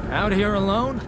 Out here alone?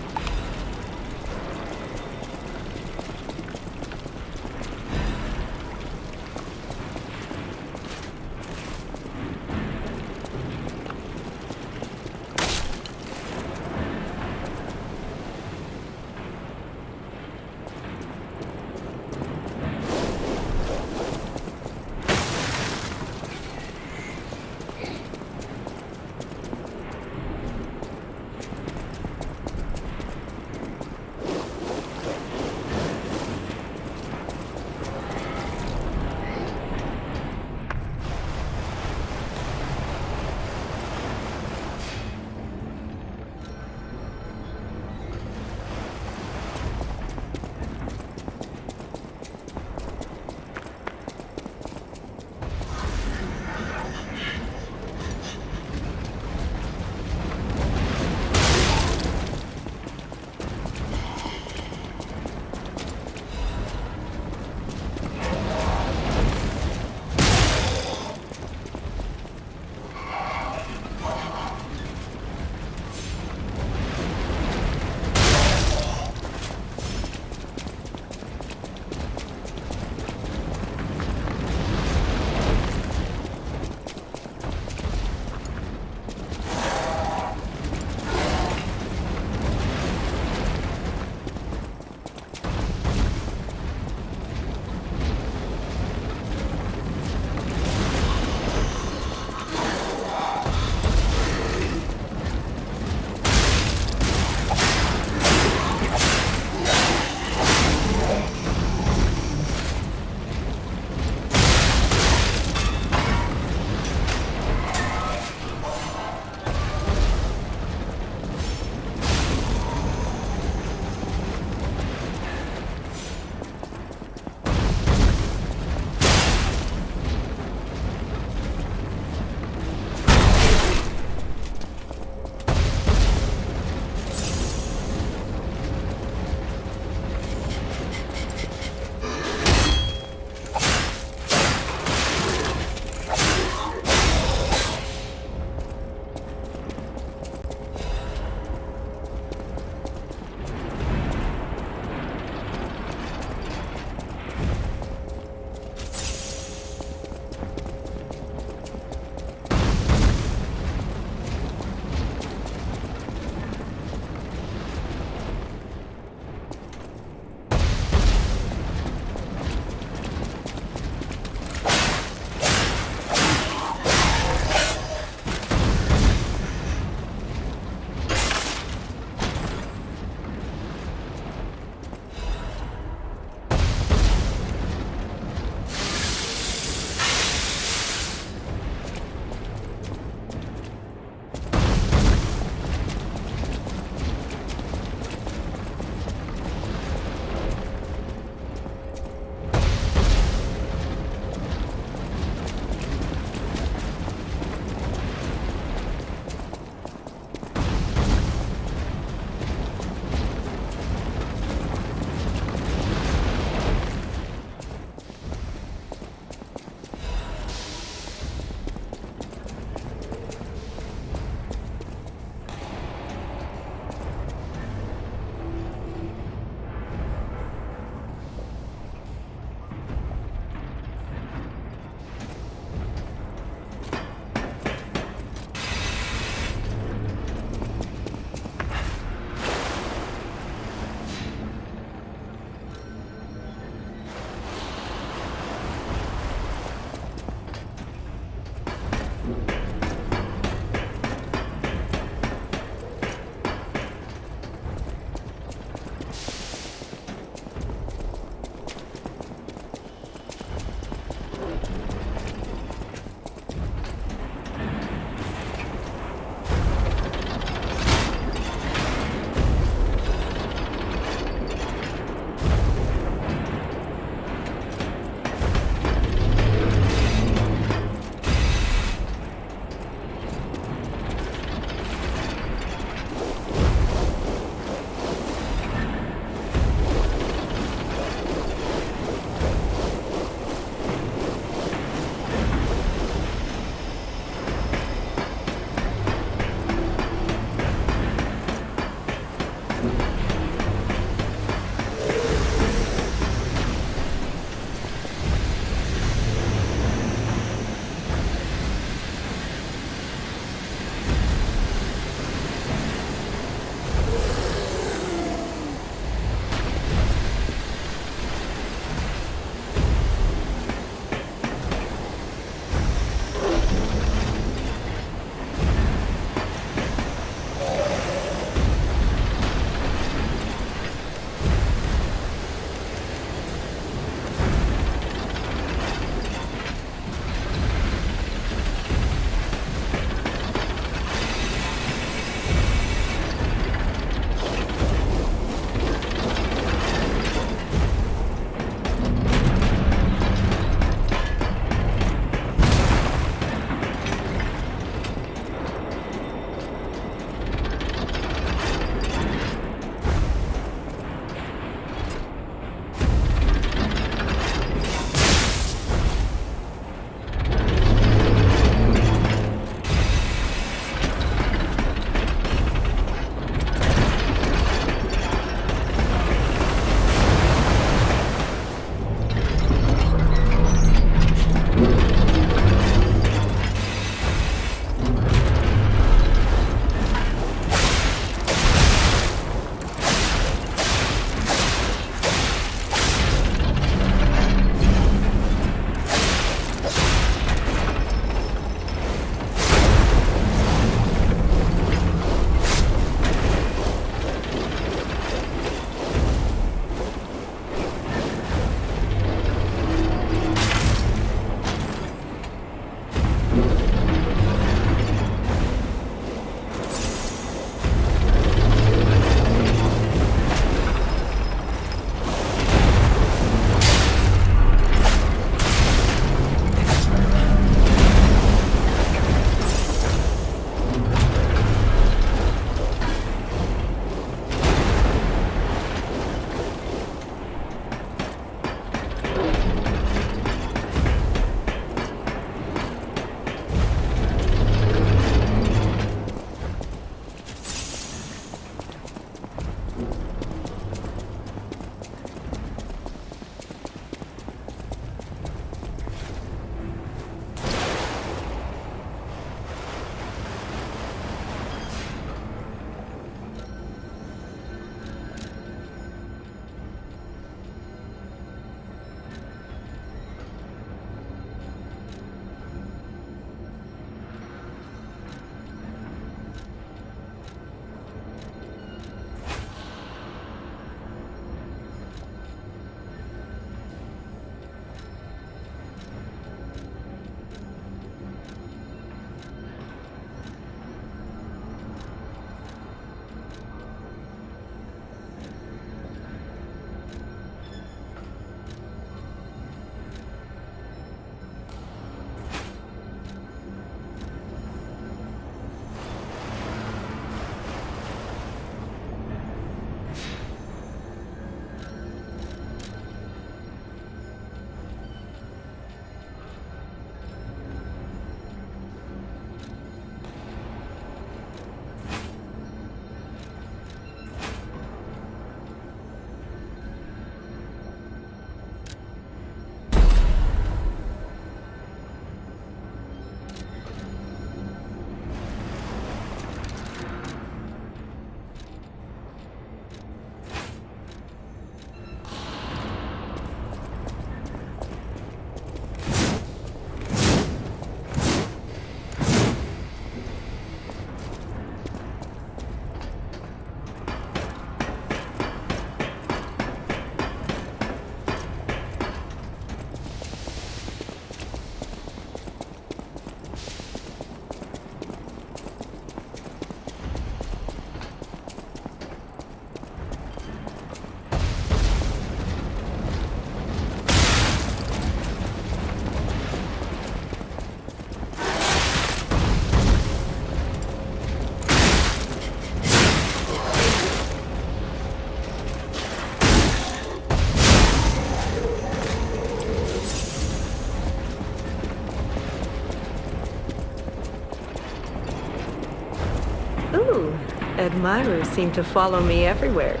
Ooh, admirers seem to follow me everywhere.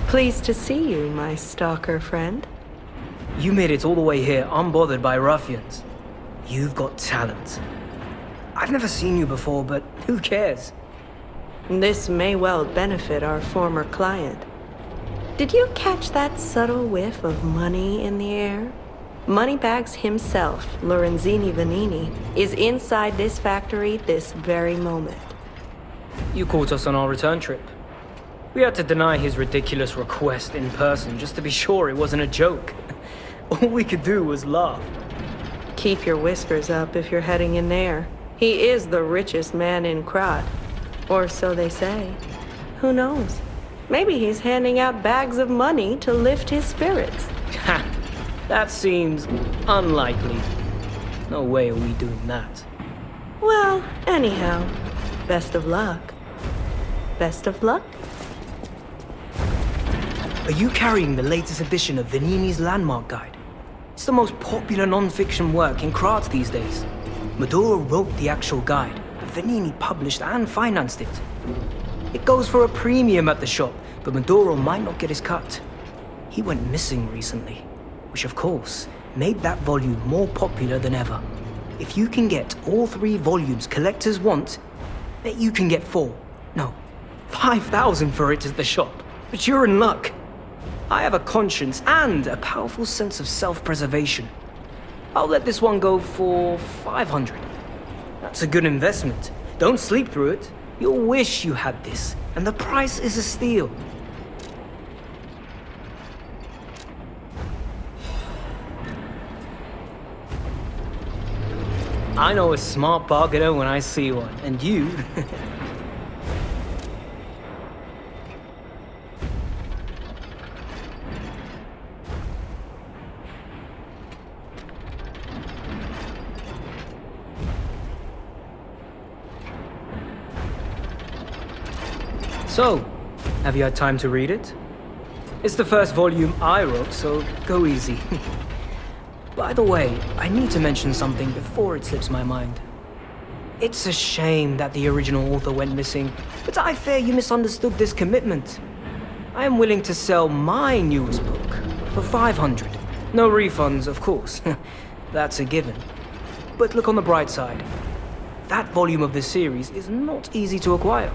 Pleased to see you, my stalker friend. You made it all the way here unbothered by ruffians. You've got talent. I've never seen you before, but who cares? This may well benefit our former client. Did you catch that subtle whiff of money in the air? Moneybags himself, Lorenzini Vanini, is inside this factory this very moment. You caught us on our return trip. We had to deny his ridiculous request in person just to be sure it wasn't a joke. All we could do was laugh. Keep your whiskers up if you're heading in there. He is the richest man in Krat. Or so they say. Who knows? Maybe he's handing out bags of money to lift his spirits. Ha! That seems unlikely. No way are we doing that. Well, anyhow, best of luck. Best of luck? Are you carrying the latest edition of Vanini's Landmark Guide? It's the most popular non-fiction work in Krat these days. Maduro wrote the actual guide, but Vanini published and financed it. It goes for a premium at the shop, but Maduro might not get his cut. He went missing recently, which of course made that volume more popular than ever. If you can get all 3 volumes collectors want, bet you can get 4. No, 5,000 for it at the shop, but you're in luck. I have a conscience and a powerful sense of self-preservation. I'll let this one go for 500. That's a good investment. Don't sleep through it. You'll wish you had this, and the price is a steal. I know a smart bargainer when I see one, and you... So, have you had time to read it? It's the first volume I wrote, so go easy. By the way, I need to mention something before it slips my mind. It's a shame that the original author went missing, but I fear you misunderstood this commitment. I am willing to sell my newest book for 500. No refunds, of course. That's a given. But look on the bright side. That volume of this series is not easy to acquire.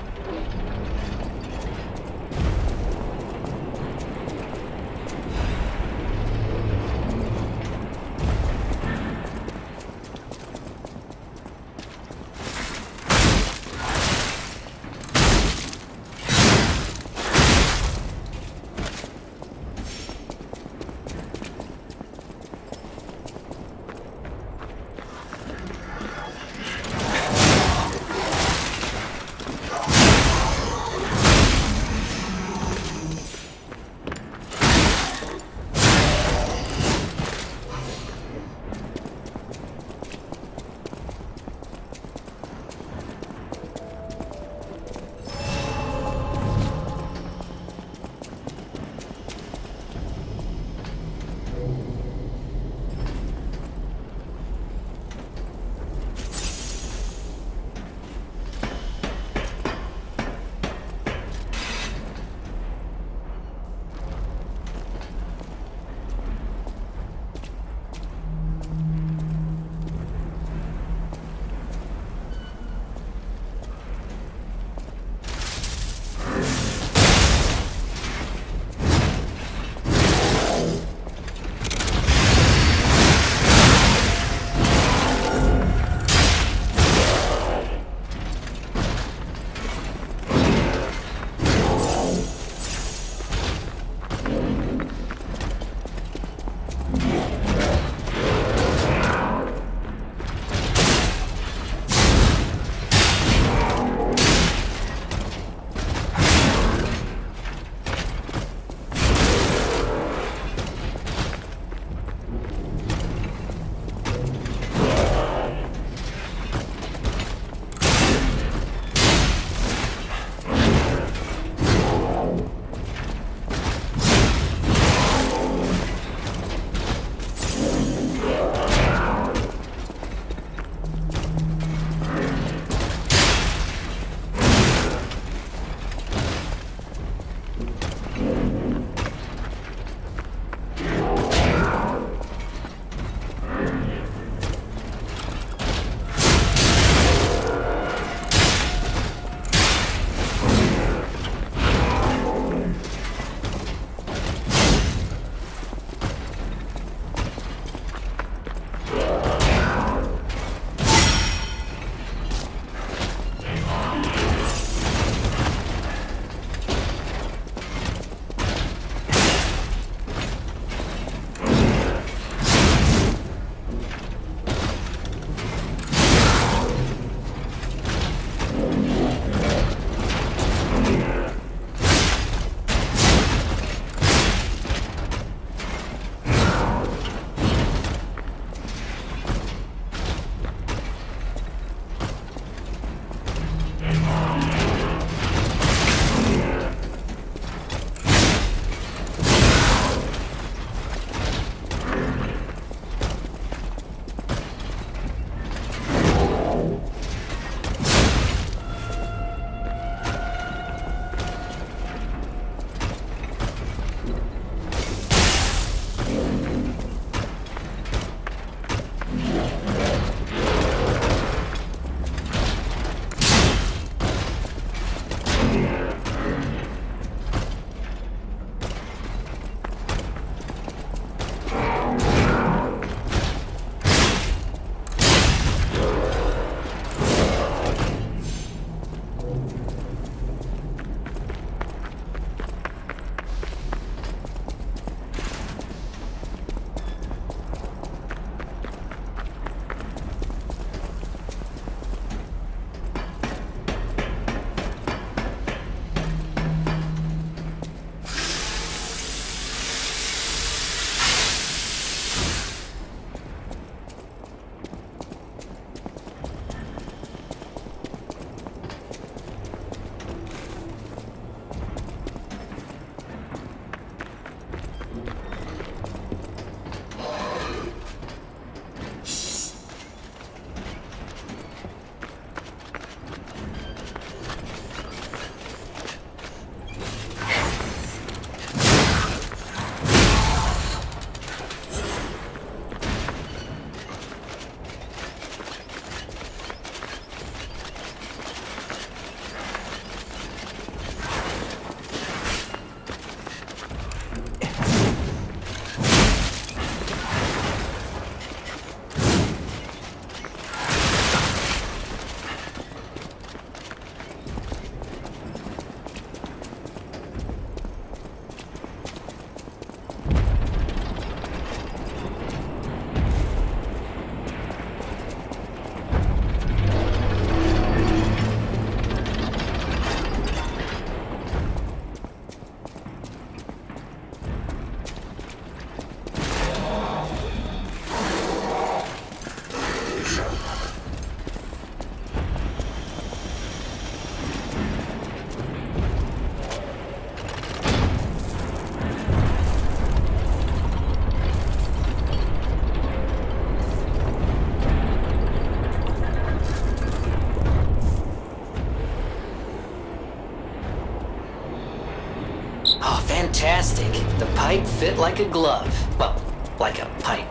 fantastic. The pipe fit like a glove. Well, like a pipe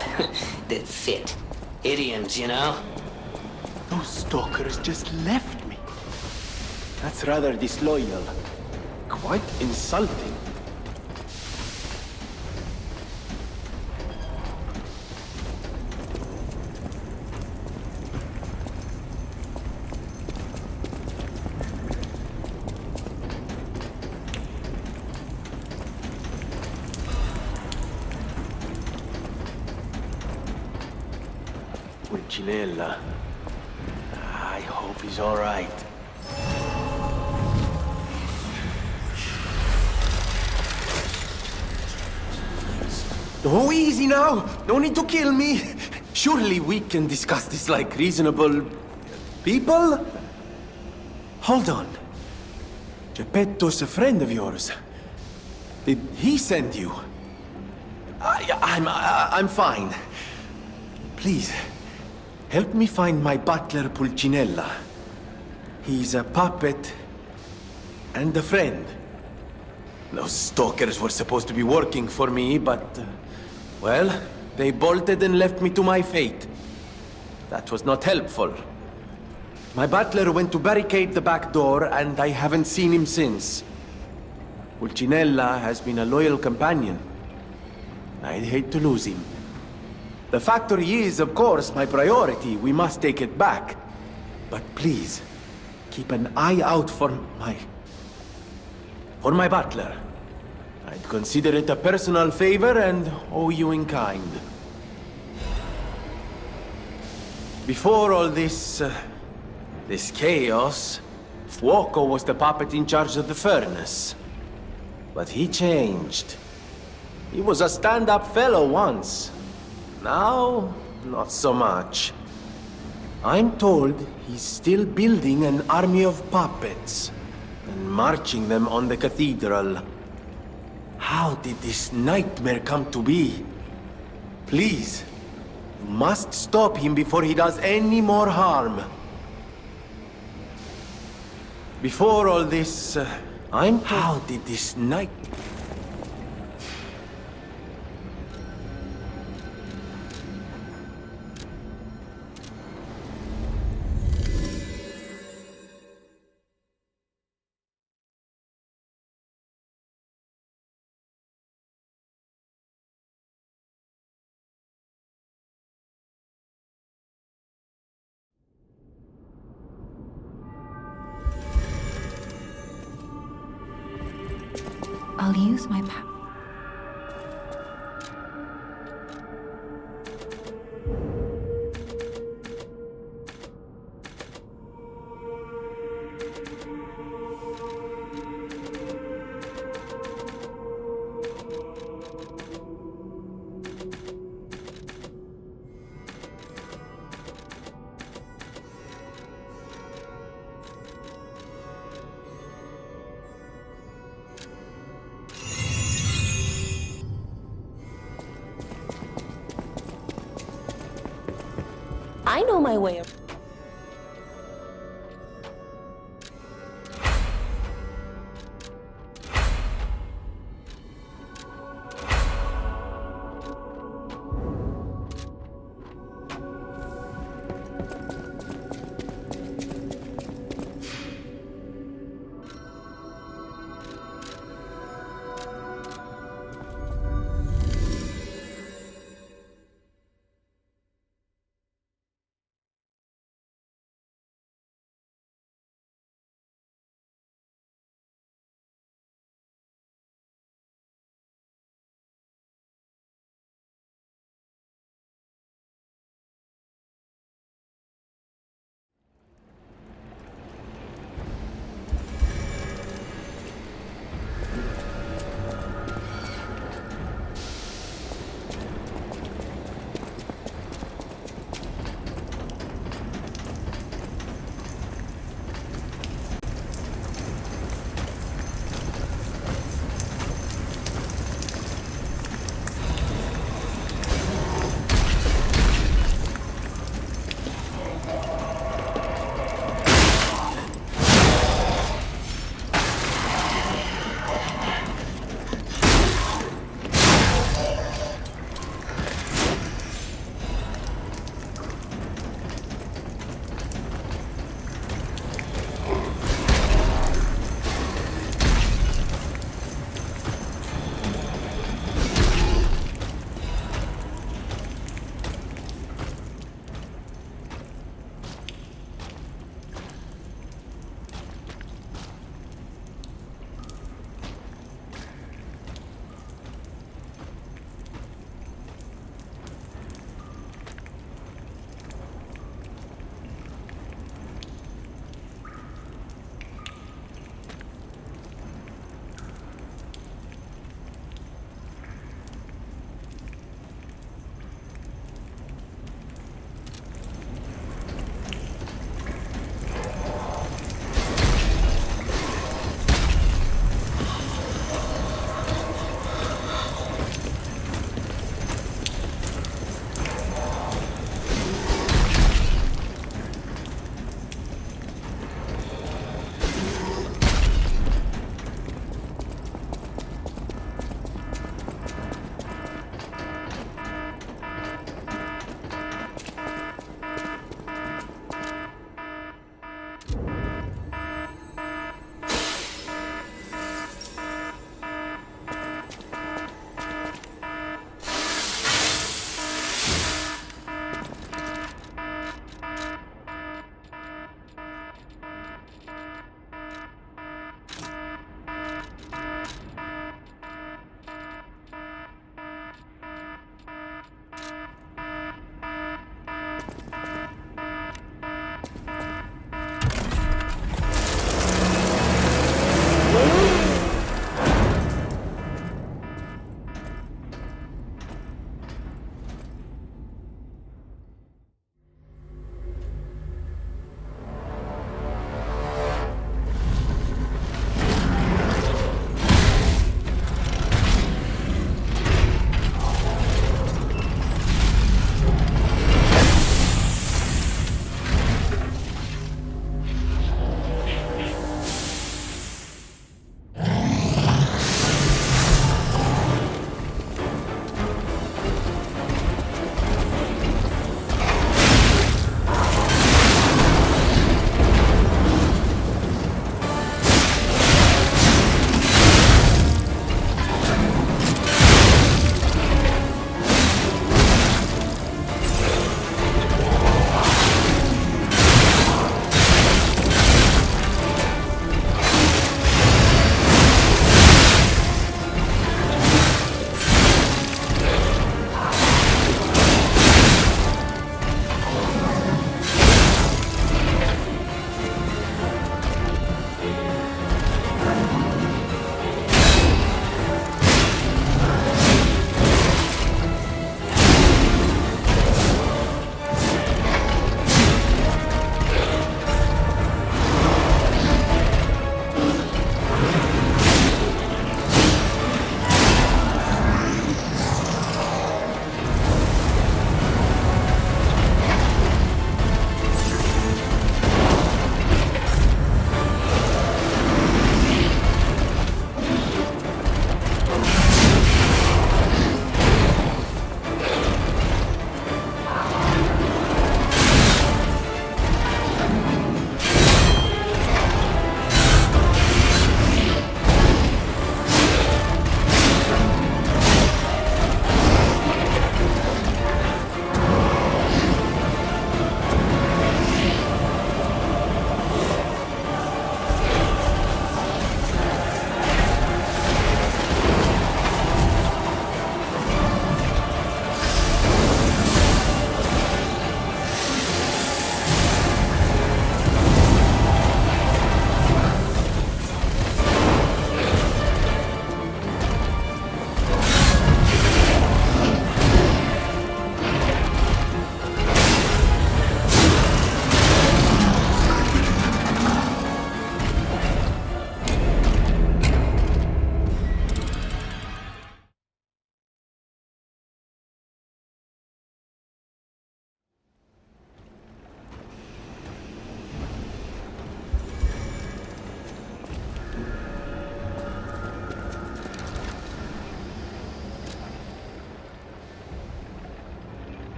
that fit. Idioms, you know? Those stalkers just left me. That's rather disloyal. Quite insulting. Pulcinella. I hope he's all right. Oh, easy now. No need to kill me. Surely we can discuss this like reasonable people? Hold on. Geppetto's a friend of yours. Did he send you? I'm fine. Please, help me find my butler Pulcinella. He's a puppet and a friend. Those stalkers were supposed to be working for me, but... well, they bolted and left me to my fate. That was not helpful. My butler went to barricade the back door, and I haven't seen him since. Pulcinella has been a loyal companion. I'd hate to lose him. The factory is, of course, my priority. We must take it back. But please, keep an eye out for my butler. I'd consider it a personal favor and owe you in kind. Before all this chaos, Fuoco was the puppet in charge of the furnace. But he changed. He was a stand-up fellow once. Now, not so much. I'm told he's still building an army of puppets and marching them on the cathedral. How did this nightmare come to be? Please, you must stop him before he does any more harm. Before all this, How did this night... I'll use my power. I know my way of...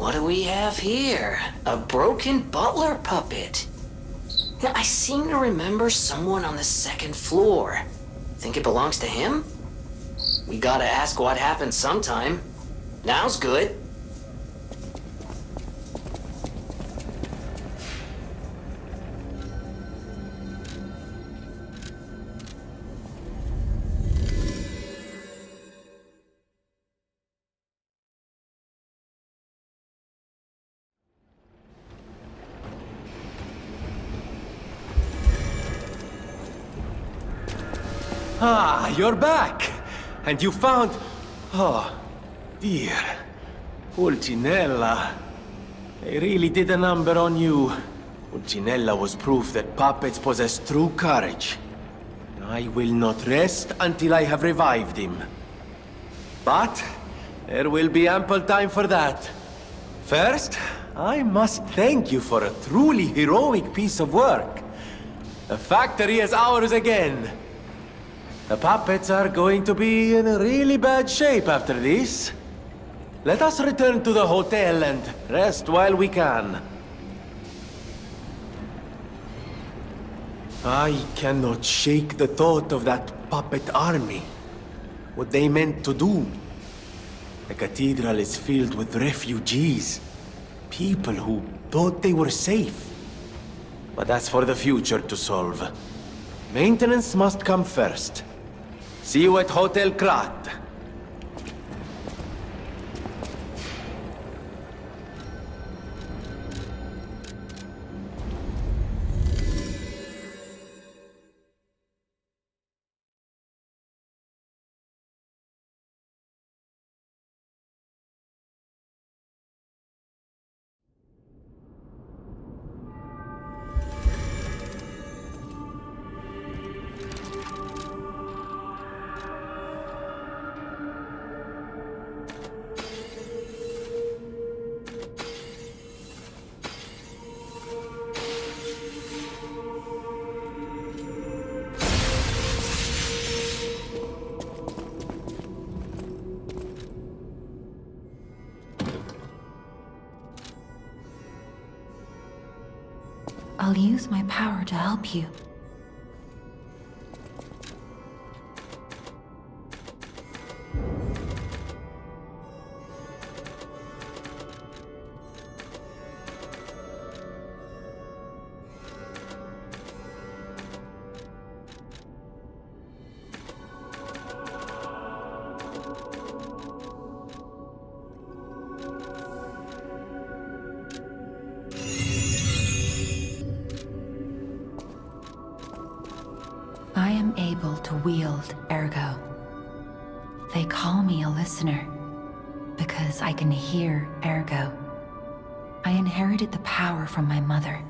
What do we have here? A broken butler puppet. Now, I seem to remember someone on the second floor. Think it belongs to him? We gotta ask what happened sometime. Now's good. Ah, you're back! And you found... Oh, dear. Pulcinella. They really did a number on you. Pulcinella was proof that puppets possess true courage. I will not rest until I have revived him. But there will be ample time for that. First, I must thank you for a truly heroic piece of work. The factory is ours again. The puppets are going to be in really bad shape after this. Let us return to the hotel and rest while we can. I cannot shake the thought of that puppet army. What they meant to do. The cathedral is filled with refugees. People who thought they were safe. But that's for the future to solve. Maintenance must come first. See you at Hotel Krat. I'll use my power to help you. I am able to wield Ergo. They call me a listener because I can hear Ergo. I inherited the power from my mother,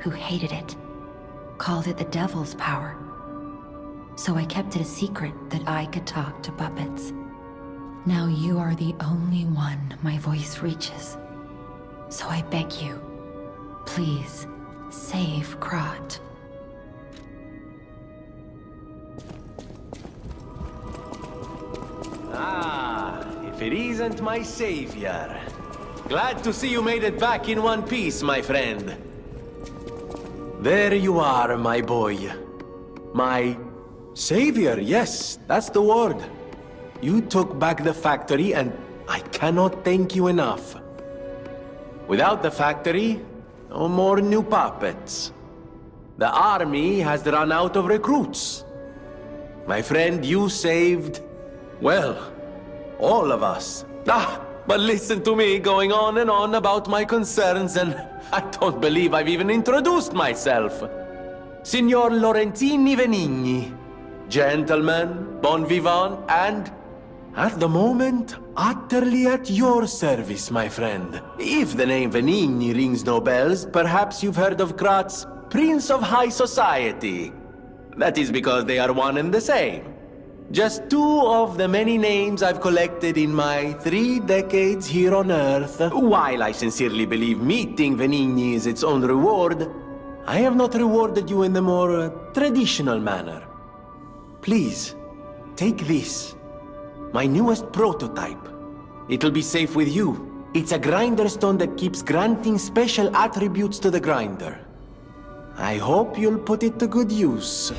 who hated it, called it the devil's power. So I kept it a secret that I could talk to puppets. Now you are the only one my voice reaches. So I beg you, please save Krat. Ah, if it isn't my savior. Glad to see you made it back in one piece, my friend. There you are, my boy. My savior, yes, that's the word. You took back the factory and I cannot thank you enough. Without the factory, no more new puppets. The army has run out of recruits. My friend, you saved... well, all of us. But listen to me going on and on about my concerns, and I don't believe I've even introduced myself. Signor Lorenzini Venigni. Gentleman, bon vivant, and, at the moment, utterly at your service, my friend. If the name Venigni rings no bells, perhaps you've heard of Krat's Prince of High Society. That is because they are one and the same. Just two of the many names I've collected in my 3 decades here on Earth. While I sincerely believe meeting Venigni is its own reward, I have not rewarded you in the more traditional manner. Please, take this. My newest prototype. It'll be safe with you. It's a grinder stone that keeps granting special attributes to the grinder. I hope you'll put it to good use.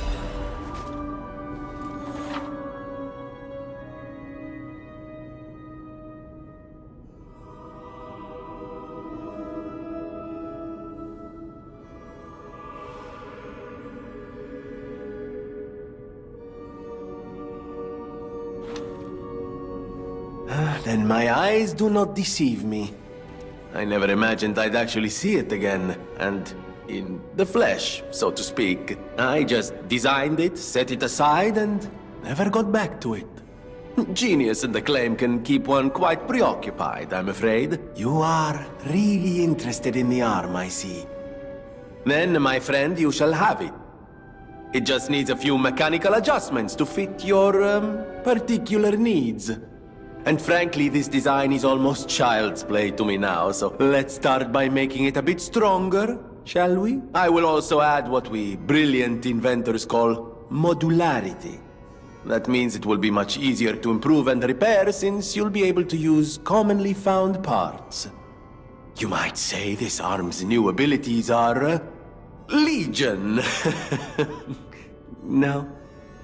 Then my eyes do not deceive me. I never imagined I'd actually see it again, and in the flesh, so to speak. I just designed it, set it aside, and never got back to it. Genius and acclaim can keep one quite preoccupied, I'm afraid. You are really interested in the arm, I see. Then, my friend, you shall have it. It just needs a few mechanical adjustments to fit your, particular needs. And frankly, this design is almost child's play to me now, so let's start by making it a bit stronger, shall we? I will also add what we brilliant inventors call modularity. That means it will be much easier to improve and repair since you'll be able to use commonly found parts. You might say this arm's new abilities are, legion. No?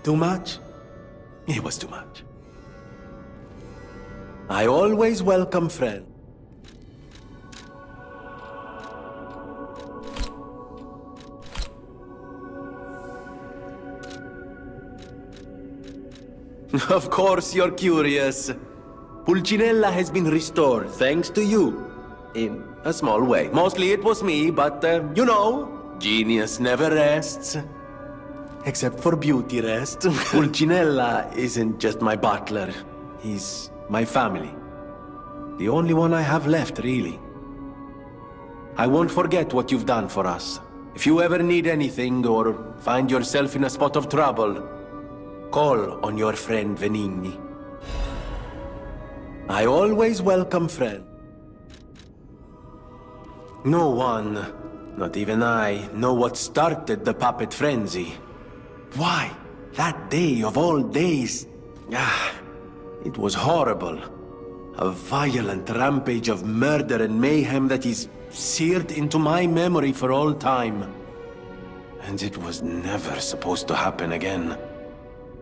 Too much? It was too much. I always welcome friends. Of course you're curious. Pulcinella has been restored thanks to you. In a small way. Mostly it was me, but, you know, genius never rests. Except for beauty rest. Pulcinella isn't just my butler. He's my family. The only one I have left, really. I won't forget what you've done for us. If you ever need anything or find yourself in a spot of trouble, call on your friend Venigni. I always welcome friends. No one, not even I, know what started the puppet frenzy. Why? That day of all days. It was horrible. A violent rampage of murder and mayhem that is seared into my memory for all time. And it was never supposed to happen again.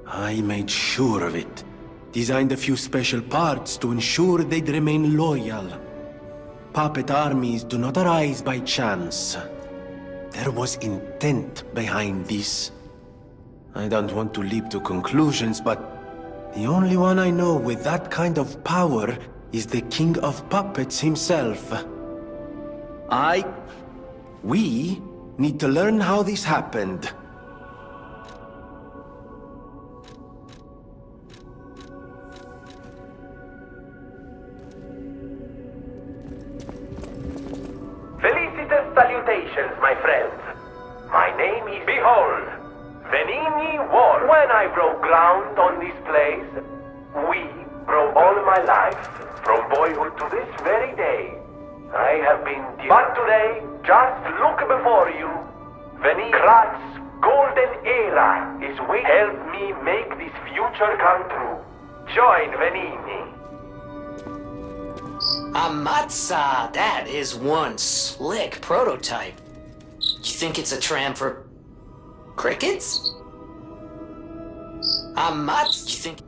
I made sure of it. Designed a few special parts to ensure they'd remain loyal. Puppet armies do not arise by chance. There was intent behind this. I don't want to leap to conclusions, but the only one I know with that kind of power is the King of Puppets himself. We need to learn how this happened. Felicitous salutations, my friends. My name is Behold, Venigni War. When I broke ground on this place, we broke all my life, from boyhood to this very day. I have been... But today, just look before you. Krat's golden era is waiting. Help me make this future come true. Join Venigni. Amatsa, that is one slick prototype. You think it's a tram for crickets? You think...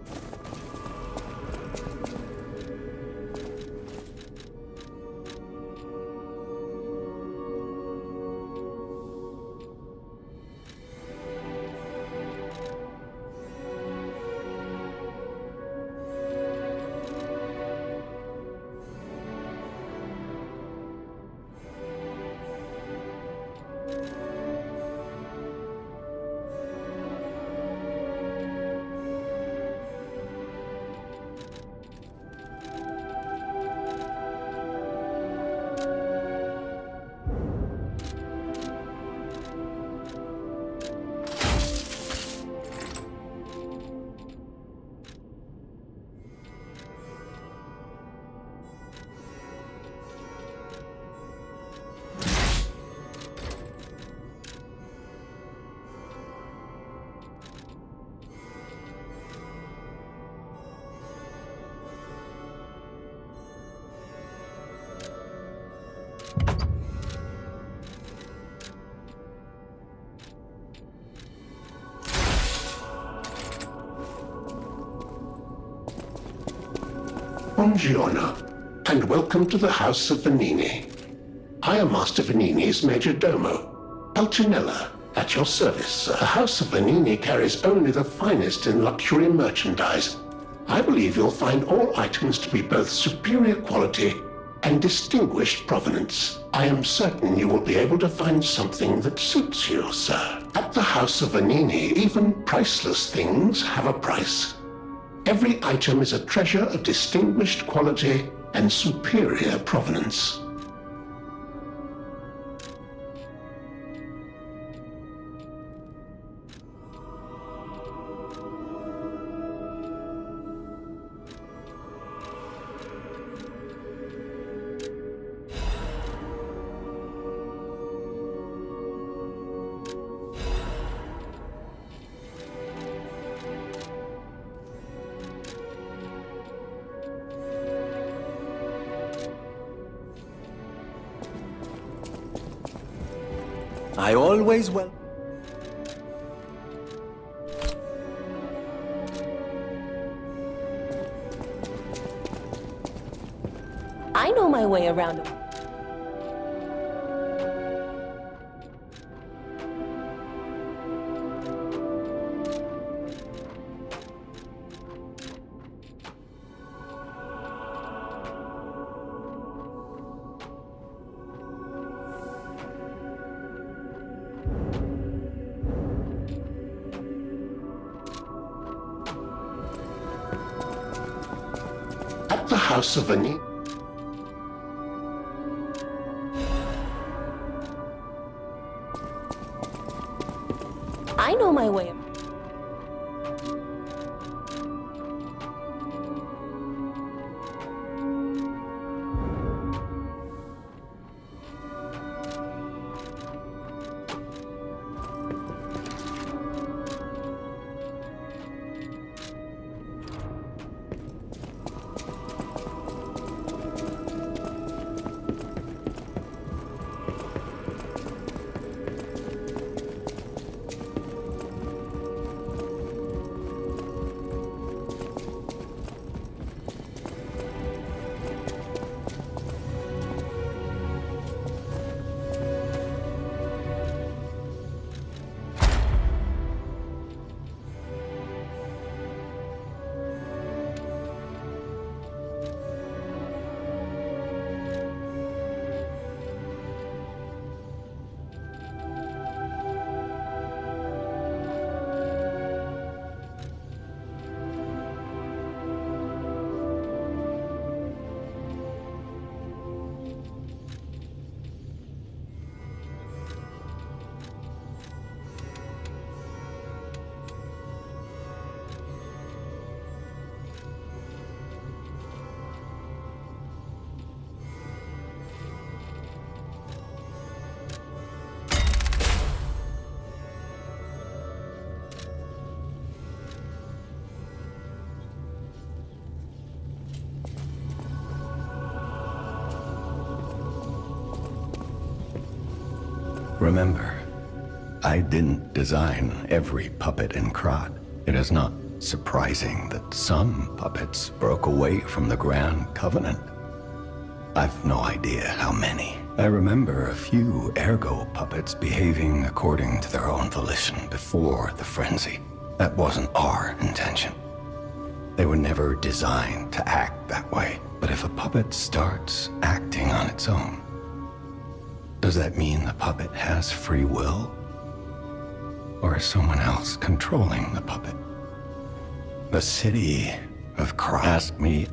Buongiorno, and welcome to the House of Venini. I am Master Venini's Major Domo, Pulcinella, at your service. The House of Venini carries only the finest in luxury merchandise. I believe you'll find all items to be both superior quality and distinguished provenance. I am certain you will be able to find something that suits you, sir. At the House of Venini, even priceless things have a price. Every item is a treasure of distinguished quality and superior provenance. I always will. I know my way around. At the House of Venini, I know my way. Remember, I didn't design every puppet in Krat. It is not surprising that some puppets broke away from the Grand Covenant. I've no idea how many. I remember a few Ergo puppets behaving according to their own volition before the frenzy. That wasn't our intention. They were never designed to act that way. But if a puppet starts acting on its own, does that mean the puppet has free will? Or is someone else controlling the puppet? The city of Krat asked me